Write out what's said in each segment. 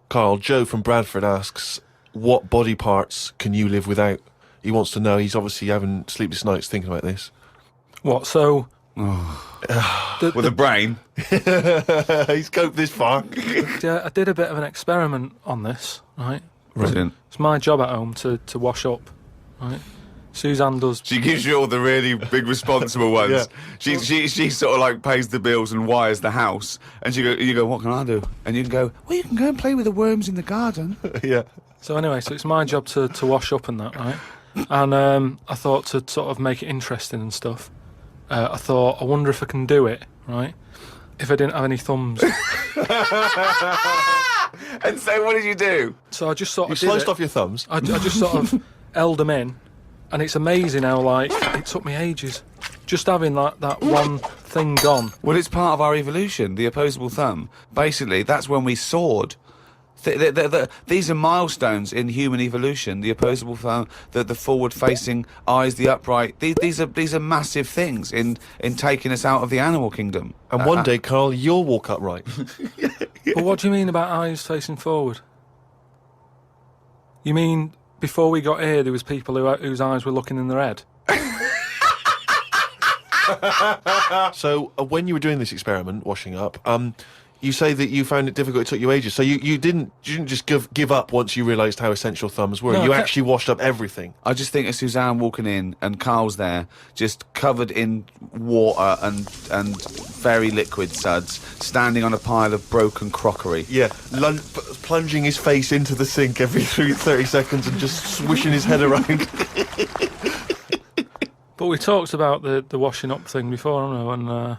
Carl, Joe from Bradford asks, what body parts can you live without? He wants to know. He's obviously having sleepless nights thinking about this. What, so... With a brain. He's coped this far. Yeah, I did a bit of an experiment on this, right? Brilliant. It's my job at home to wash up, right? Suzanne does... She gives you all the really big responsible ones. Yeah. She sort of like pays the bills and wires the house. And you go, what can I do? And you can go, well, you can go and play with the worms in the garden. Yeah. So anyway, so it's my job to wash up and that, right? And I thought to sort of make it interesting and stuff, I thought, I wonder if I can do it, right? If I didn't have any thumbs. And so what did you do? So I just sort You of sliced off your thumbs. I just sort of held them in, and it's amazing how, like, it took me ages. Just having that one thing gone. Well, it's part of our evolution, the opposable thumb. Basically, that's when we soared. These are milestones in human evolution. The opposable thumb, the forward-facing eyes, the upright. These are massive things in taking us out of the animal kingdom. And one day, Carl, you'll walk upright. But what do you mean about eyes facing forward? You mean before we got here, there was people whose eyes were looking in their head? So, when you were doing this experiment, washing up, you say that you found it difficult, it took you ages. So you didn't just give up once you realised how essential thumbs were. No, you actually washed up everything. I just think of Suzanne walking in and Carl's there, just covered in water and very liquid suds, standing on a pile of broken crockery. Yeah, plunging his face into the sink every 30 seconds and just swishing his head around. But we talked about the washing up thing before, I know, and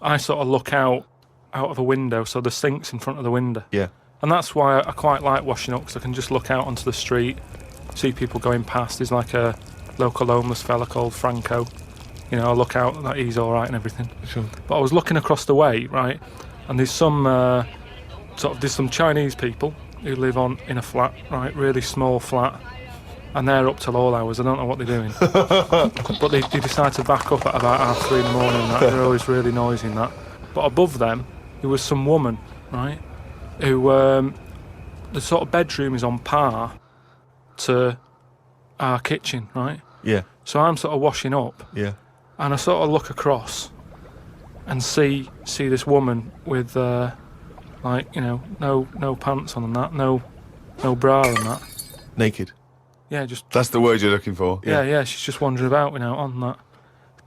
I sort of look out of a window, so the sink's in front of the window. Yeah. And that's why I quite like washing up, because I can just look out onto the street, see people going past. There's like a local homeless fella called Franco. You know, I look out that he's all right and everything. Sure. But I was looking across the way, right, and there's some there's some Chinese people who live in a flat, right, really small flat, and they're up till all hours. I don't know what they're doing. But they decide to back up at about 3:30 in the morning. And that. They're always really noisy and that. But above them, there was some woman, right, who the sort of bedroom is on par to our kitchen, right? Yeah. So I'm sort of washing up, Yeah. and I sort of look across and see this woman with like, you know, no pants on and that, no bra and that. Naked. Yeah, just That's the word you're looking for. yeah. She's just wandering about, you know, on that.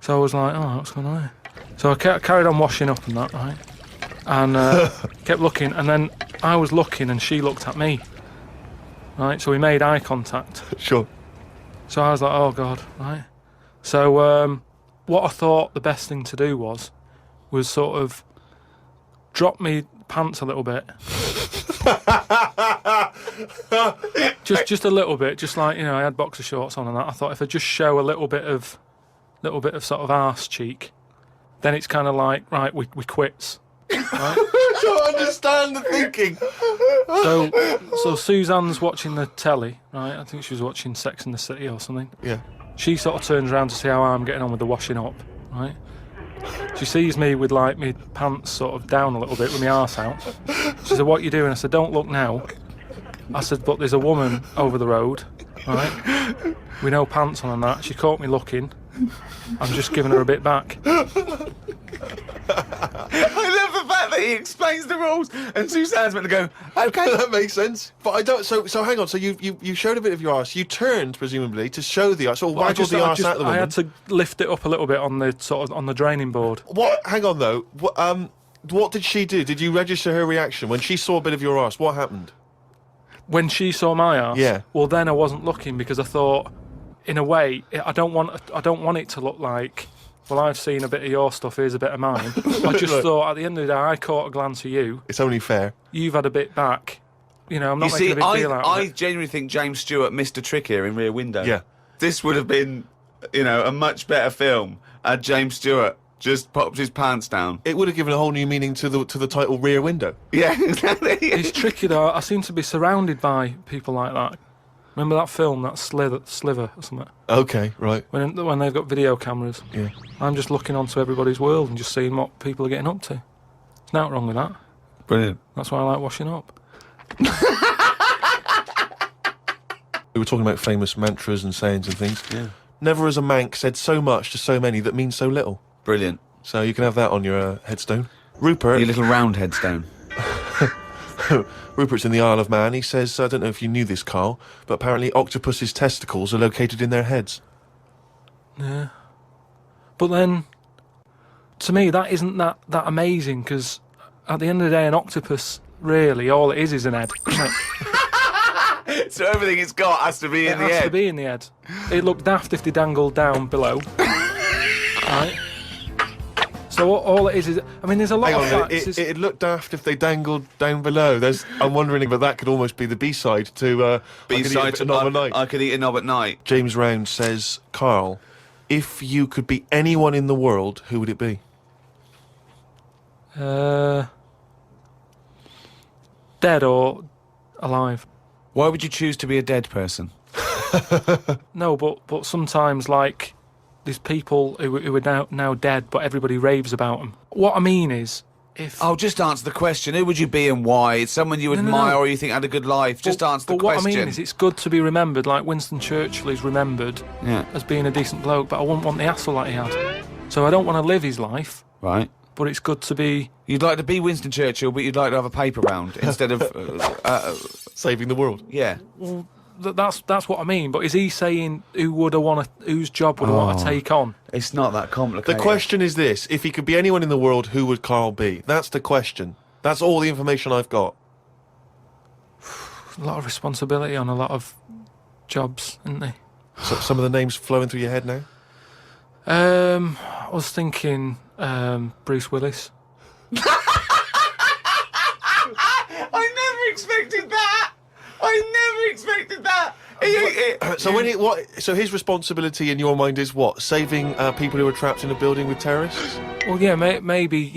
So I was like, oh, what's going on here? So I carried on washing up and that, right? And kept looking, and then I was looking and she looked at me, right? So we made eye contact. Sure. So I was like, oh God, right? So what I thought the best thing to do was sort of drop me pants a little bit. just a little bit, just like, you know, I had boxer shorts on and that. I thought if I just show a little bit of sort of arse cheek, then it's kind of like, right, we quits. Right? I don't understand the thinking. So Suzanne's watching the telly, right? I think she was watching Sex and the City or something. Yeah. She sort of turns around to see how I'm getting on with the washing up, right? She sees me with, like, my pants sort of down a little bit with my arse out. She said, what are you doing? I said, don't look now. I said, but there's a woman over the road, right, with no pants on and that. She caught me looking. I'm just giving her a bit back. I love the fact that he explains the rules and Suzanne's meant to go, okay. That makes sense. But I don't. So hang on. So you showed a bit of your arse. You turned presumably to show the arse. So Well, waggled the arse at the woman. I had to lift it up a little bit on the draining board. What? Hang on though. What did she do? Did you register her reaction when she saw a bit of your arse? What happened? When she saw my arse, Yeah. Well, then I wasn't looking because I thought, in a way, I don't want it to look like, well, I've seen a bit of your stuff, here's a bit of mine. I just Right. thought, at the end of the day, I caught a glance of you. It's only fair. You've had a bit back. You know, I'm not You making see, a big deal out of I it. genuinely think James Stewart missed a trick here in Rear Window. Yeah. This would have been, you know, a much better film had James Stewart just popped his pants down. It would have given a whole new meaning to the title Rear Window. Yeah, exactly. It's tricky though. I seem to be surrounded by people like that. Remember that film, that Sliver or something? Okay, right. When they've got video cameras. Yeah. I'm just looking onto everybody's world and just seeing what people are getting up to. There's nothing wrong with that. Brilliant. That's why I like washing up. We were talking about famous mantras and sayings and things. Yeah. Never has a Manc said so much to so many that means so little. Brilliant. So you can have that on your headstone. Rupert. Your little round headstone. Rupert's in the Isle of Man. He says, I don't know if you knew this, Carl, but apparently octopus's testicles are located in their heads. Yeah. But then, to me, that isn't that amazing, because at the end of the day, an octopus, really, all it is an head, isn't it? So everything it's got has to be in the It has to head. be in the head. It'd look daft if they dangled down below. Right? So all it is, I mean, there's a lot Hang of on a minute. facts. It'd look daft if they dangled down below. I'm wondering, but that could almost be the B-side to B-side to Knob at Night. I could eat a knob at night. James Round says, Carl, if you could be anyone in the world, who would it be? Dead or alive? Why would you choose to be a dead person? No, but sometimes, like, there's people who are now dead, but everybody raves about them. What I mean is, if... Oh, just answer the question. Who would you be and why? It's someone you No, admire no. or you think had a good life. Just answer the but what question. I mean is, it's good to be remembered, like Winston Churchill is remembered Yeah. as being a decent bloke, but I wouldn't want the hassle that he had. So I don't want to live his life, Right. but it's good to be... You'd like to be Winston Churchill, but you'd like to have a paper round instead of... Saving the world. yeah. Well, that's what I mean. But is he saying whose job would I want to take on? It's not that complicated. The question is this: if he could be anyone in the world, who would Carl be? That's the question. That's all the information I've got. A lot of responsibility on a lot of jobs, isn't there? So, some of the names flowing through your head now? I was thinking Bruce Willis. I never expected that! I never expected that! So his responsibility in your mind is what? Saving people who are trapped in a building with terrorists? Well, yeah, maybe,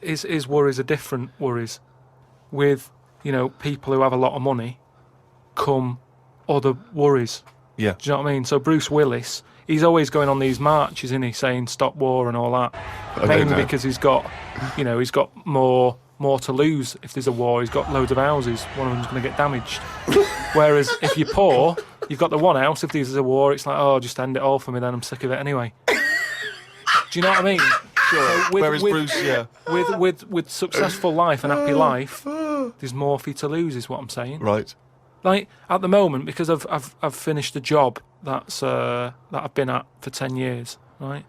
his worries are different worries. With, people who have a lot of money come other worries. Yeah. Do you know what I mean? So Bruce Willis, he's always going on these marches, isn't he, saying stop war and all that. Mainly because he's got more to lose if there's a war. He's got loads of houses. One of them's going to get damaged. Whereas if you're poor, you've got the one house. If there's a war, it's like, oh, just end it all for me then. I'm sick of it anyway. Do you know what I mean? Sure. So Whereas Bruce, yeah. With successful life and happy life, there's more for you to lose, is what I'm saying. Right. Like at the moment, because I've finished a job that I've been at for 10 years, right?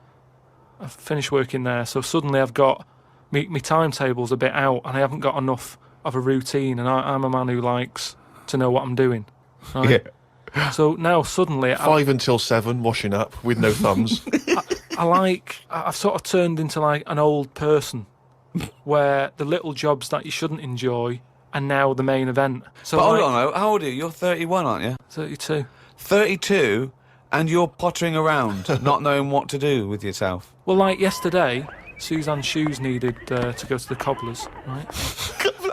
I've finished working there, so suddenly I've got my timetable's a bit out, and I haven't got enough of a routine, and I'm a man who likes to know what I'm doing. Right? Yeah. So now suddenly 5 until 7, washing up with no thumbs. I've sort of turned into like an old person, where the little jobs that you shouldn't enjoy are now the main event. So But hold on, how old are you? You're 31, aren't you? 32. 32, and you're pottering around, not knowing what to do with yourself. Well, like yesterday, Suzanne's shoes needed to go to the cobblers, right?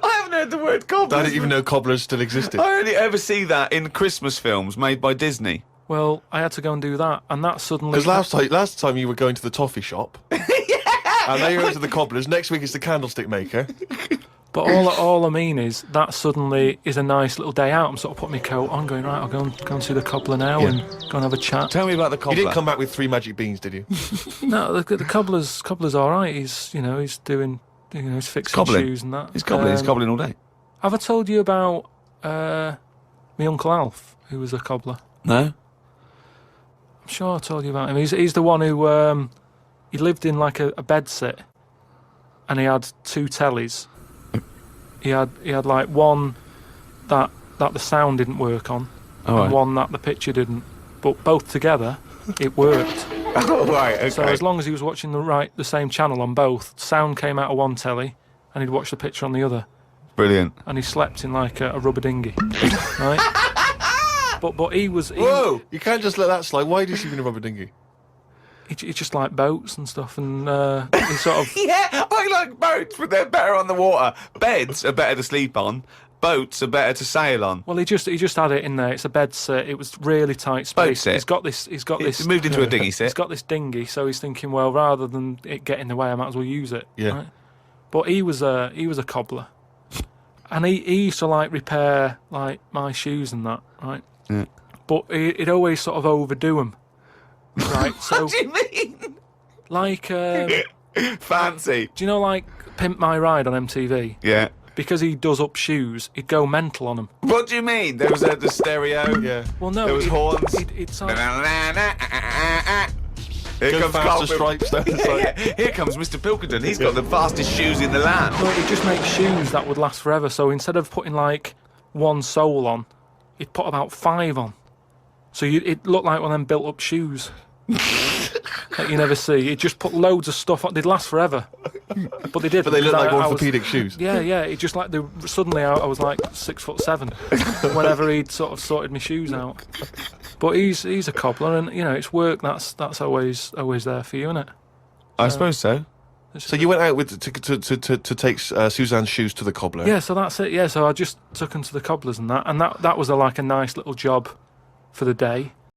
I haven't heard the word cobblers. I didn't even know cobblers still existed. I only ever see that in Christmas films made by Disney. Well, I had to go and do that, and that suddenly... Because last time you were going to the toffee shop. And now you're going to the cobblers. Next week it's the candlestick maker. But all I mean is that suddenly is a nice little day out. I'm sort of putting my coat on, going, right, I'll go and see the cobbler now and go and have a chat. Tell me about the cobbler. You didn't come back with 3 magic beans, did you? No, the cobbler's all right. He's doing, he's fixing Cobbling. shoes and that. He's cobbling all day. Have I told you about my Uncle Alf, who was a cobbler? No? I'm sure I told you about him. He's the one who he lived in like a bed sit, and he had 2 tellies. He had like one that the sound didn't work on, and one that the picture didn't. But both together, it worked. Oh, right, okay. So as long as he was watching the same channel on both, sound came out of one telly, and he'd watch the picture on the other. Brilliant. And he slept in like a rubber dinghy, right? But he was... Whoa! You can't just let that slide. Why did you sleep in a rubber dinghy? He just liked boats and stuff, and he sort of... Yeah, I like boats, but they're better on the water. Beds are better to sleep on. Boats are better to sail on. Well, he just had it in there. It's a bed sit. It was really tight space. Boat sit. He's got this. It's moved into a dinghy He's sit. got this dinghy, so he's thinking, well, rather than it get in the way, I might as well use it. Yeah. Right? But he was a cobbler, And he used to like repair like my shoes and that, right? Yeah. But he'd always sort of overdo them, right? So What do you mean? like, Fancy. do you know like Pimp My Ride on MTV? Yeah. Because he does up shoes, he'd go mental on them. What do you mean? There was the stereo. Yeah. Well, no, There was horns. He'd sound, Here Go comes faster Carl stripes down the side. Yeah, here comes Mr. Pilkington. He's got the fastest shoes in the land. no, he'd just make shoes that would last forever. So instead of putting like one sole on, he'd put about 5 on. So it looked like one of them built-up shoes that you never see. He'd just put loads of stuff on. They'd last forever, but they did. But they look because like I was- orthopedic shoes. Yeah, yeah. It just like suddenly I was like 6'7" whenever he'd sort of sorted my shoes out. But he's a cobbler, and you know it's work. That's always there for you, isn't it? I suppose so. So you went out with to take Suzanne's shoes to the cobbler. Yeah, so that's it. Yeah, so I just took him to the cobblers and that was like a nice little job for the day.